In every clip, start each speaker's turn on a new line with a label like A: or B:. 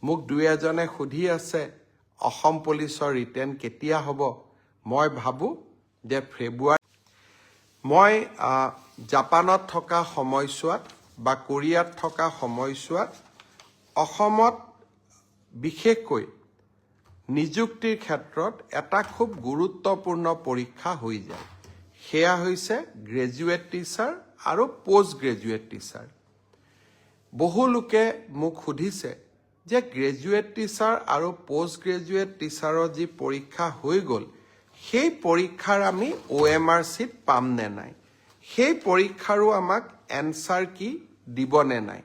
A: মোক দুই এজনে সুধি আছে অসম পুলিচৰ ৰিটেন কেতিয়া হ'ব মই ভাবোঁ যে ফেব্ৰুৱাৰী মই জাপানত থকা সময়ছোৱাত বা কোৰিয়াত থকা সময়ছোৱাত অসমত বিশেষকৈ নিযুক্তিৰ ক্ষেত্ৰত এটা খুব গুৰুত্বপূৰ্ণ পৰীক্ষা হৈ যায় সেয়া হৈছে গ্ৰেজুৱেট টিচাৰ আৰু পোষ্ট গ্ৰেজুৱেট টিচাৰ বহু লোকে মোক সুধিছে যে গ্ৰেজুৱেট টিচাৰ আৰু পোষ্ট গ্ৰেজুৱেট টিচাৰৰ যি পৰীক্ষা হৈ গ'ল সেই পৰীক্ষাৰ আমি OMR চিট পাম নে নাই সেই পৰীক্ষাৰো আমাক এনসাৰ কি দিব নে নাই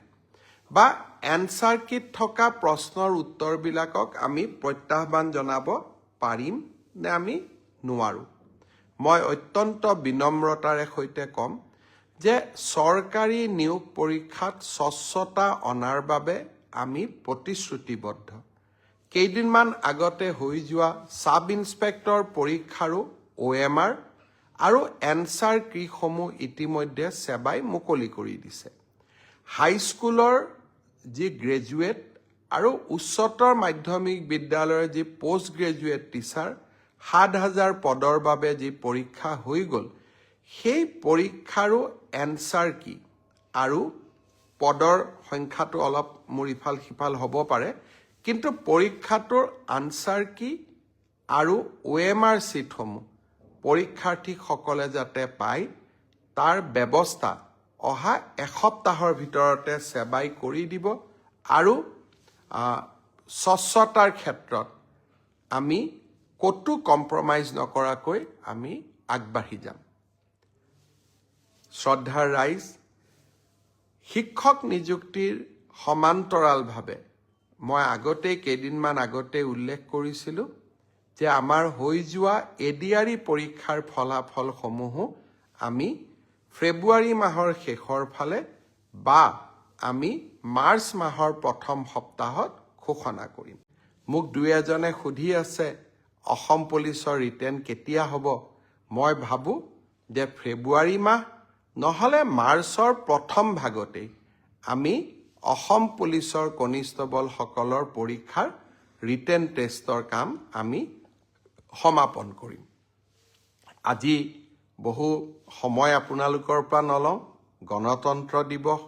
A: বা এনসাৰ কিট থকা প্ৰশ্নৰ উত্তৰবিলাকক আমি প্ৰত্যাহ্বান জনাব পাৰিম নে আমি নোৱাৰো মই অত্যন্ত বিনম্ৰতাৰে সৈতে কম যে চৰকাৰী নিয়োগ পৰীক্ষাত স্বচ্ছতা অনাৰ বাবে আমি প্ৰতিশ্ৰুতিবদ্ধ কেইদিনমান আগতে হৈ যোৱা সাব ইন্সপেক্টৰ পৰীক্ষাৰো OMR আৰু এনসাৰ কিসমূহ ইতিমধ্যে সেৱাই মুকলি কৰি দিছে হাইস্কুলৰ যি গ্ৰেজুৱেট আৰু উচ্চতৰ মাধ্যমিক বিদ্যালয়ৰ যি পোষ্ট গ্ৰেজুৱেট টিচাৰ ৭,০০০ পদৰ বাবে যি পৰীক্ষা হৈ গ'ল সেই পৰীক্ষাৰো এনসাৰ কি আৰু পদৰ সংখ্যাটো অলপ মোৰ ইফাল সিফাল হ'ব পাৰে কিন্তু পৰীক্ষাটোৰ আনসাৰ কি আৰু OMR চিটসমূহ পৰীক্ষাৰ্থীসকলে যাতে পায় তাৰ ব্যৱস্থা অহা এসপ্তাহৰ ভিতৰতে সেৱাই কৰি দিব আৰু স্বচ্ছতাৰ ক্ষেত্ৰত আমি কতো কম্প্ৰমাইজ নকৰাকৈ আমি আগবাঢ়ি যাম শ্ৰদ্ধাৰ ৰাইজ শিক্ষক নিযুক্তিৰ সমান্তৰালভাৱে মই কেইদিনমান আগতে উল্লেখ কৰিছিলোঁ যে আমাৰ হৈ যোৱা এডিআৰই পৰীক্ষাৰ ফলাফলসমূহো আমি ফেব্ৰুৱাৰী মাহৰ শেষৰ ফালে বা আমি মাৰ্চ মাহৰ প্ৰথম সপ্তাহত ঘোষণা কৰিম মোক দুই এজনে সুধি আছে অসম পুলিচৰ ৰিটেন কেতিয়া হ'ব মই ভাবোঁ যে ফেব্ৰুৱাৰী মাহ নহলে মাৰ্চৰ প্ৰথম ভাগতেই আমি অসম পুলিচৰ কনিষ্টবল সকলৰ পৰীক্ষাৰ ৰিটেন টেষ্টৰ কাম আমি সমাপন কৰিম আজি বহু সময় আপোনালোকৰ পৰা নলওঁ গণতন্ত্ৰ দিৱস